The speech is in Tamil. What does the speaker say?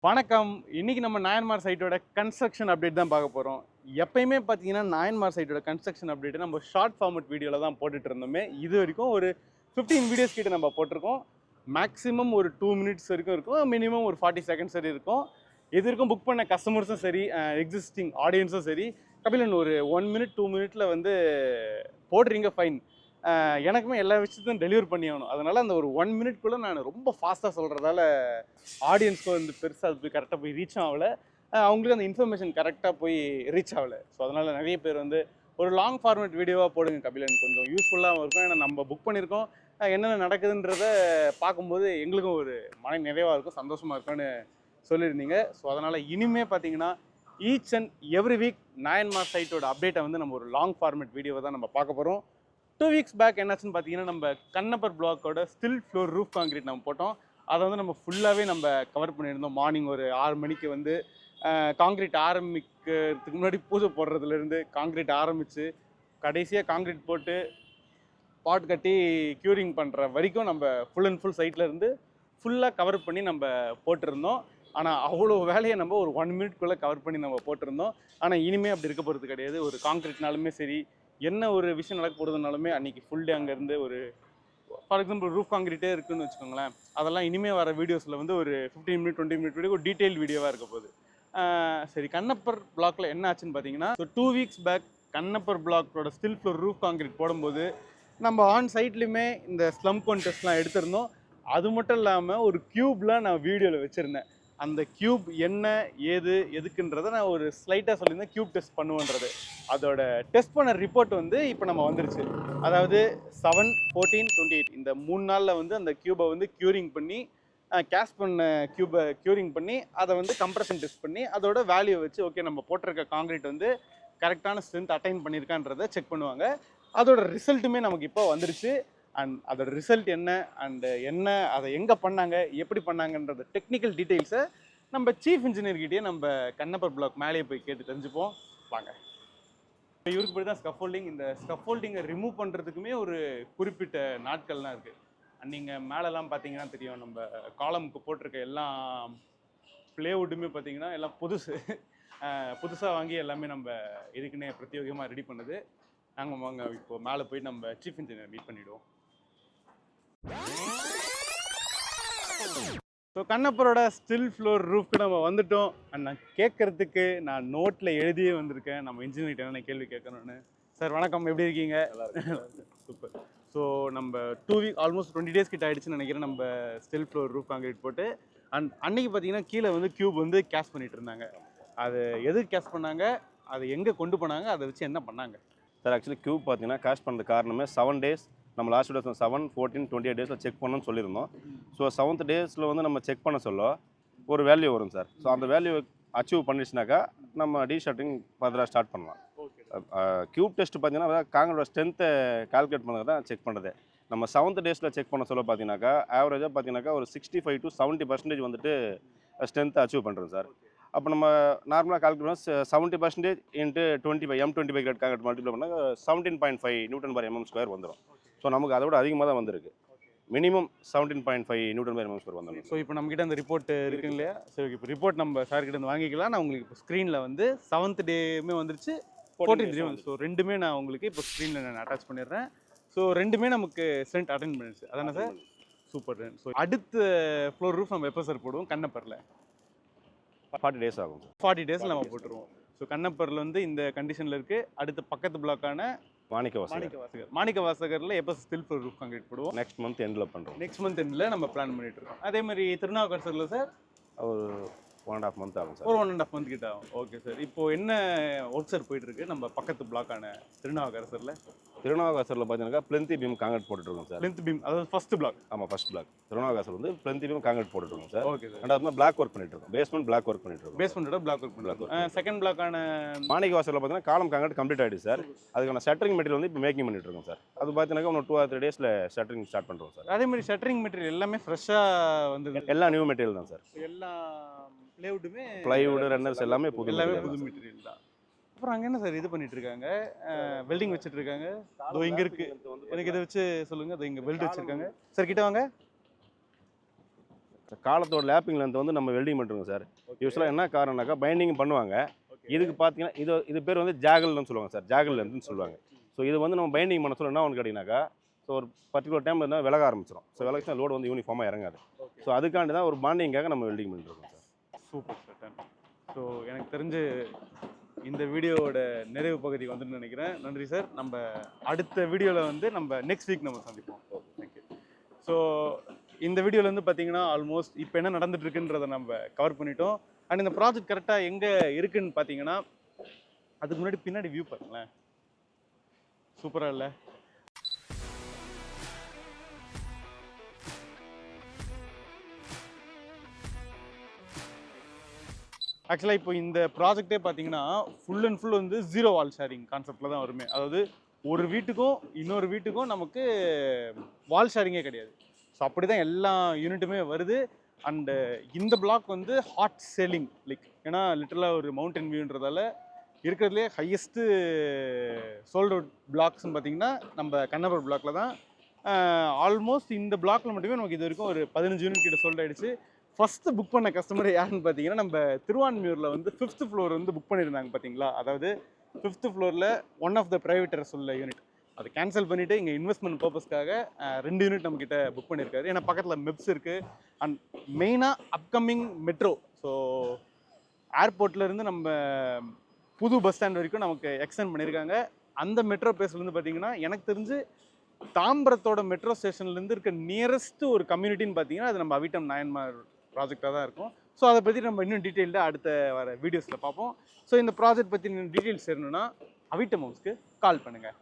வணக்கம். இன்னைக்கு நம்ம நாயன்மார் சைட்டோட கன்ஸ்ட்ரக்ஷன் அப்டேட் தான் பார்க்க போறோம். எப்பயுமே பார்த்தீங்கன்னா, நாயன்மார் சைட்டோட கன்ஸ்ட்ரக்ஷன் அப்டேட் நம்ம ஷார்ட் ஃபார்மட் வீடியோல தான் போட்டுட்டு இருந்தோமே. இதுவரைக்கும் ஒரு 15 வீடியோஸ் கிட்ட நம்ம போட்டிருக்கோம். மேக்ஸிமம் ஒரு 2 மினிட்ஸ் வரைக்கும் இருக்கும். மினிமம் ஒரு 40 செகண்ட்ஸ் வரை இருக்கும். இது வரைக்கும் புக் பண்ண கஸ்டமர்ஸும் சரி, எக்ஸிஸ்டிங் ஆடியன்ஸும் சரி, கபிலன் ஒரு 1 மினிட் 2 மினிட்ல வந்து போடுறீங்க ஃபைன். எனக்குமே எல்லா விஷயத்தையும் டெலிவர் பண்ணி ஆகணும். அதனால அந்த ஒரு 1 மினிட்குள்ள நான் ரொம்ப ஃபாஸ்ட்டாக சொல்றதால ஆடியன்ஸ்க்கு வந்து பெருசாக அது போய் கரெக்டாக போய் ரீச் ஆகல. அவங்களுக்கு அந்த இன்ஃபர்மேஷன் கரெக்டாக போய் ரீச் ஆகல. ஸோ அதனால் நிறைய பேர் வந்து ஒரு லாங் ஃபார்மேட் வீடியோவாக போடுங்க கபிலன், கொஞ்சம் யூஸ்ஃபுல்லாகவும் இருக்கும். ஏன்னா நம்ம புக் பண்ணியிருக்கோம், என்னென்ன நடக்குதுன்றத பார்க்கும்போது எங்களுக்கும் ஒரு மன நிறைவாக இருக்கும், சந்தோஷமாக இருக்கும்னு சொல்லியிருந்தீங்க. ஸோ அதனால் இனிமே பார்த்தீங்கன்னா ஈச் அண்ட் எவ்ரி வீக் நாயன்மார் சைட்டோட அப்டேட்டை வந்து நம்ம ஒரு லாங் ஃபார்மேட் வீடியோவை தான் நம்ம பார்க்க போகிறோம். 2 வீக்ஸ் பேக் என்னாச்சுன்னு பார்த்தீங்கன்னா, நம்ம கண்ணப்பர் பிளாக்கோட ஸ்டில் ஃப்ளோர் ரூஃப் காங்கிரீட் நம்ம போட்டோம். அதை வந்து நம்ம ஃபுல்லாகவே நம்ம கவர் பண்ணியிருந்தோம். மார்னிங் ஒரு 6 மணிக்கு வந்து காங்கிரீட் ஆரம்பிக்கிறதுக்கு முன்னாடி பூஜை போடுறதுலேருந்து காங்கிரீட் ஆரம்பித்து கடைசியாக காங்கிரீட் போட்டு பாட் கட்டி க்யூரிங் பண்ணுற வரைக்கும் நம்ம ஃபுல் அண்ட் ஃபுல் சைட்டில் இருந்து ஃபுல்லாக கவர் பண்ணி நம்ம போட்டிருந்தோம். ஆனால் அவ்வளோ வேலையை நம்ம ஒரு 1 மினிட்குள்ளே கவர் பண்ணி நம்ம போட்டிருந்தோம். ஆனால் இனிமேல் அப்படி இருக்க போகிறது கிடையாது. ஒரு காங்கிரீட்னாலுமே சரி, என்ன ஒரு விஷயம் நடக்க போகிறதுனாலுமே அன்றைக்கி ஃபுல் டே அங்கேருந்து ஒரு ஃபார் எக்ஸாம்பிள் ரூஃப் காங்கிரீட்டே இருக்குதுன்னு வச்சுக்கோங்களேன், அதெல்லாம் இனிமேல் வர வீடியோஸில் வந்து ஒரு 15 மினிட் 20 மினிட் வீடியோ ஒரு டீட்டெயில் வீடியோவாக இருக்க போகுது. சரி, கண்ணப்பர் பிளாக்ல என்ன ஆச்சுன்னு பார்த்தீங்கன்னா, ஸோ 2 வீக்ஸ் பேக் கண்ணப்பர் பிளாக்கோட ஸ்டில் ஃப்ளோர் ரூஃப் காங்கிரீட் போடும்போது நம்ம ஆன் சைட்லையுமே இந்த ஸ்லம் கான்டெஸ்ட்லாம் எடுத்திருந்தோம். அது மட்டும் இல்லாமல் ஒரு க்யூப்லாம் நான் வீடியோவில் வச்சுருந்தேன். அந்த க்யூப் என்ன ஏது எதுக்குன்றதை நான் ஒரு ஸ்லைட்டாக சொல்லியிருந்தேன், க்யூப் டெஸ்ட் பண்ணுவோன்றது. அதோட டெஸ்ட் பண்ண ரிப்போர்ட் வந்து இப்போ நம்ம வந்துருச்சு. அதாவது 7, 14, 28 இந்த 3 நாளில் வந்து அந்த க்யூபை வந்து க்யூரிங் பண்ணி கேஸ்ட் பண்ண க்யூபை க்யூரிங் பண்ணி அதை வந்து கம்ப்ரஷன் டெஸ்ட் பண்ணி அதோட வேல்யூ வச்சு ஓகே நம்ம போட்டிருக்க காங்கிரீட் வந்து கரெக்டான ஸ்ட்ரென்த் அட்டைன் பண்ணியிருக்கான்றதை செக் பண்ணுவாங்க. அதோட ரிசல்ட்டுமே நமக்கு இப்போ வந்துருச்சு. அண்ட் அதோட ரிசல்ட் என்ன அண்ட் என்ன அதை எங்கே பண்ணாங்க எப்படி பண்ணாங்கன்றது டெக்னிக்கல் டீட்டெயில்ஸை நம்ம சீஃப் இன்ஜினியர்கிட்டயே நம்ம கண்ணப்பர் பிளாக் மேலேயே போய் கேட்டு தெரிஞ்சுப்போம். வாங்க. இவருக்கு போய் தான் ஸ்கஃபோல்டிங். இந்த ஸ்கஃபோல்டிங்கை ரிமூவ் பண்ணுறதுக்குமே ஒரு குறிப்பிட்ட நாட்கள்லாம் இருக்குது. நீங்கள் மேலெல்லாம் பார்த்தீங்கன்னா தெரியும், நம்ம காலமுக்கு போட்டிருக்க எல்லாம் ப்ளேவுட்டுமே பார்த்தீங்கன்னா எல்லாம் புதுசாக வாங்கி எல்லாமே நம்ம இதுக்குன்னே பிரத்யேகமாக ரெடி பண்ணுது. நாங்கள் வாங்க இப்போ மேலே போய் நம்ம சீஃப் இன்ஜினியர் மீட் பண்ணிவிடுவோம். ஸோ கண்ணப்பரோட ஸ்டில் ஃப்ளோர் ரூஃப்க்கு நம்ம வந்துட்டோம். அண்ட் நான் கேட்குறதுக்கு நான் நோட்டில் எழுதியே வந்திருக்கேன், நம்ம இன்ஜினியர்கிட்ட என்னென்ன கேள்வி கேட்கணும்னு. சார் வணக்கம், எப்படி இருக்கீங்க? சூப்பர். ஸோ நம்ம 2 வீக் ஆல்மோஸ்ட் 20 டேஸ் கிட்ட ஆகிடுச்சுன்னு நினைக்கிறேன் நம்ம ஸ்டில் ஃப்ளோர் ரூஃப் காங்கிரீட் போட்டு. அண்ட் அன்றைக்கி பார்த்தீங்கன்னா கீழே வந்து க்யூப் வந்து கேஷ் பண்ணிகிட்டு இருந்தாங்க. அது எதுக்கு கேஷ் பண்ணாங்க, அது எங்கே கொண்டு போனாங்க, அதை வச்சு என்ன பண்ணாங்க? சார் ஆக்சுவலி க்யூப் பார்த்தீங்கன்னா கேஷ் பண்ணுறது காரணமே 7 டேஸ் நம்ம லாஸ்ட் டேஸ் 7, 14, 28 டேஸில் செக் பண்ணணும்னு சொல்லியிருந்தோம். ஸோ 7th டேஸில் வந்து நம்ம செக் பண்ண சொல்ல ஒரு வேல்யூ வரும் சார். ஸோ அந்த வேல்யூ அச்சீவ் பண்ணிச்சுனாக்கா நம்ம டீஷர்ட்டிங் ஃபர்தராக ஸ்டார்ட் பண்ணலாம். க்யூப் டெஸ்ட் பார்த்தீங்கன்னா காங்கிரீட்டோட ஸ்ட்ரென்த்தை கால்குலேட் பண்ணது தான் செக் பண்ணுறது. நம்ம 7th டேஸில் செக் பண்ண சொல்ல பார்த்தீங்கன்னாக்கா ஆவரேஜாக பார்த்தீங்கன்னாக்கா ஒரு 65 to 70% வந்துட்டு ஸ்ட்ரென்த்தை அச்சீவ் பண்ணுறோம் சார். அப்போ நம்ம நார்மலாக கால்குலேட் பண்ணால் 70% into 25 M25 great concrete multiply பண்ணால் 17.5 Nm² வந்துடும். ஸோ நமக்கு அதை விட அதிகமாக தான் வந்திருக்கு. மினிமம் 17.5 Nm² வந்துடும். ஸோ இப்போ நம்மகிட்ட அந்த ரிப்போர்ட் இருக்குங்க இல்லையா? சரி, இப்போ ரிப்போர்ட் நம்ம சார்கிட்ட இருந்து வாங்கிக்கலாம். நான் உங்களுக்கு இப்போ ஸ்க்ரீனில் வந்து 7th டேமே வந்துருச்சு, 14th டே வந்து. ஸோ ரெண்டுமே நான் உங்களுக்கு இப்போ ஸ்க்ரீனில் நான் அட்டாச் பண்ணிடுறேன். ஸோ ரெண்டுமே நமக்கு ஸ்ட்ரென்த் அட்டைன் பண்ணிடுச்சு, அதானே சார்? சூப்பர். ஸோ அடுத்த ஃப்ளோர் ரூஃப் நம்ம எப்போ சார் போடுவோம் கண்ணப்பரில்? 40 டேஸ் ஆகும். 40 டேஸில் நம்ம போட்டுருவோம். ஸோ கண்ணப்பரில் வந்து இந்த கண்டிஷனில் இருக்குது. அடுத்த பக்கத்து பிளாக்கான மாணிக்க வாசகரில் எப்போ ஸ்டில் ஃப்ளோர் ரூஃப் காங்கிரீட் போடுவோம்? நெக்ஸ்ட் மந்த் எண்டில் பண்ணுறோம். நெக்ஸ்ட் மந்த் எண்டில் நம்ம பிளான் பண்ணிட்டு இருக்கோம். அதே மாதிரி திருநாவுக்கரசரில் சார் ஒரு 1.5 month ஆகும் சார். ஒரு 1.5 month கிட்ட ஆகும். Okay sir. இப்போ என்ன ஒர்க் சார் போயிட்டு இருக்கு நம்ம பக்கத்து பிளாக்கான திருநாவுக்கரசரில்? திருநாவுக்கரசரில் பார்த்தீங்கன்னா பிளெந்தி பீம் காங்கிரீட் போட்டுருக்கோம் சார். பிளிந்த் பீம், அதாவது ஃபர்ஸ்ட் பிளாக். ஆமாம், ஃபர்ஸ்ட் பிளாக் திருநாவுக்கரசர் வந்து பிளெந்தி பீம் காங்கிரீட் போட்டுருக்கோம் சார். Okay sir. ரெண்டாவது பிளாக் ஒர்க் பண்ணிட்டு இருக்கோம். பேஸ்மெண்ட் பிளாக் ஒர்க் பண்ணிட்டு இருக்கோம். பேஸ்மெண்ட்டோட பிளாக் ஒர்க் பண்ணிருக்கோம். செகண்ட் பிளாக்கான மாணிக்கவாசலில் பார்த்தீங்கன்னா காலம் காங்கிரீட் கம்ப்ளீட் ஆகிடுச்சு சார். அதுக்கான ஷட்டரிங் மெட்டீரியல் வந்து இப்போ மேக்கிங் பண்ணிட்டு இருக்கோம் சார். அது பார்த்தீங்கன்னா இன்னும் 2 or 3 டேஸில் ஷட்டரிங் ஸ்டார்ட் பண்ணுறோம் சார். அதே மாதிரி ஷட்டரிங் மெட்டீரியல் எல்லாமே ஃப்ரெஷ்ஷாக வந்து எல்லாம் நியூ மெட்டீரியல் தான் சார். எல்லா ப்ளைவுட்டுமே ப்ளைவுட் ரன்னர்ஸ் எல்லாமே புது மெட்டீரியல் தான். அப்புறம் அங்கே என்ன சார் இது பண்ணிட்டு இருக்காங்க? வெல்டிங் வச்சுட்டு இருக்காங்க. இதோ இங்கே இருக்கு, எனக்கு இதை வச்சு சொல்லுங்க. அது இங்கே வெல்ட் வச்சிருக்காங்க சார். கிட்ட வாங்க. காலத்தோட லேப்பிங் லென்த் வந்து நம்ம வெல்டிங் பண்ணுறோங்க சார். யூஸ்வலாக என்ன காரணம்னாக்கா பைண்டிங் பண்ணுவாங்க. இதுக்கு பார்த்தீங்கன்னா இது பேர் வந்து ஜாகல்னு சொல்லுவாங்க சார். ஜாகல் லென்த்னு சொல்லுவாங்க. ஸோ இது வந்து நம்ம பைண்டிங் பண்ண சொல்ல என்ன ஒன்று கேட்டிங்கனாக்கா, ஸோ ஒரு பர்டிகுலர் டைம் இருந்தால் விலக ஆரம்பிச்சிடும். ஸோ விலகிச்சா லோடு வந்து யூனிஃபார்மாக இறங்காது. ஸோ அதுக்காண்டி தான் ஒரு பாண்டிங்காக நம்ம வெல்டிங் பண்ணிட்டுருக்கோம் சார். Super sir. ஸோ எனக்கு தெரிஞ்சு இந்த வீடியோவோட நிறைவு பகுதிக்கு வந்துட்டு நினைக்கிறேன். நன்றி சார். நம்ம அடுத்த வீடியோவில் வந்து நம்ம நெக்ஸ்ட் வீக் நம்ம சந்திப்போம். தேங்க்யூ. ஸோ இந்த வீடியோவில் வந்து பார்த்தீங்கன்னா ஆல்மோஸ்ட் இப்போ என்ன நடந்துட்டு இருக்குன்றதை நம்ம கவர் பண்ணிட்டோம். அண்ட் இந்த ப்ராஜெக்ட் கரெக்டாக எங்கே இருக்குன்னு பார்த்தீங்கன்னா, அதுக்கு முன்னாடி பின்னாடி வியூ பாருங்களேன், சூப்பராக இல்லை? ஆக்சுவலாக இப்போ இந்த ப்ராஜெக்டே பார்த்தீங்கன்னா ஃபுல் அண்ட் ஃபுல் வந்து ஜீரோ வால் ஷேரிங் கான்செப்டில் தான் வருமே. அதாவது ஒரு வீட்டுக்கும் இன்னொரு வீட்டுக்கும் நமக்கு வால் ஷேரிங்கே கிடையாது. ஸோ அப்படி தான் எல்லா யூனிட்டுமே வருது. அண்டு இந்த பிளாக் வந்து ஹாட் செல்லிங் லைக், ஏன்னா லிட்டரலாக ஒரு மவுண்டன் வியூன்றதால இருக்கிறதுலே ஹையஸ்ட்டு சோல்ட் அவுட் பிளாக்ஸ்ன்னு பார்த்தீங்கன்னா நம்ம கண்ணபுரம் பிளாக்ல தான். ஆல்மோஸ்ட் இந்த பிளாக்ல மட்டுமே நமக்கு இது வரைக்கும் ஒரு 15 யூனிட் கிட்ட சோல்ட் ஆகிடுச்சு. ஃபஸ்ட்டு புக் பண்ண கஸ்டமர் யாருன்னு பார்த்தீங்கன்னா, நம்ம திருவான்மியூரில் வந்து 5th ஃப்ளோர் வந்து புக் பண்ணியிருந்தாங்க பார்த்தீங்களா. அதாவது 5th ஃப்ளோரில் ஒன் ஆஃப் த ப்ரைவேட்டர்ஸ் உள்ள யூனிட் அதை கேன்சல் பண்ணிவிட்டு இங்கே இன்வெஸ்ட்மெண்ட் பர்பஸ்க்காக 2 யூனிட் நம்மக்கிட்ட புக் பண்ணியிருக்காரு. ஏன்னா பக்கத்தில் மெப்ஸ் இருக்குது. அண்ட் மெயினாக அப்கமிங் மெட்ரோ, ஸோ ஏர்போர்ட்லேருந்து நம்ம புது பஸ் ஸ்டாண்ட் வரைக்கும் நமக்கு எக்ஸ்டெண்ட் பண்ணியிருக்காங்க. அந்த மெட்ரோ பிளேஸ்லேருந்து பார்த்தீங்கன்னா எனக்கு தெரிஞ்சு தாம்பரத்தோட மெட்ரோ ஸ்டேஷன்லேருந்து இருக்க நியரஸ்ட் ஒரு கம்யூனிட்டின்னு பார்த்தீங்கன்னா அது நம்ம அவிட்டம் நாயன்மார் ப்ராஜெக்டாக தான் இருக்கும். ஸோ அதை பற்றி நம்ம இன்னும் டீட்டெயில்டாக அடுத்த வர வீடியோஸில் பார்ப்போம். ஸோ இந்த ப்ராஜெக்ட் பற்றி இன்னும் டீட்டெயில்ஸ் தெரியணுன்னா அவிட்டம் ஹவுஸ்க்கு கால் பண்ணுங்கள்.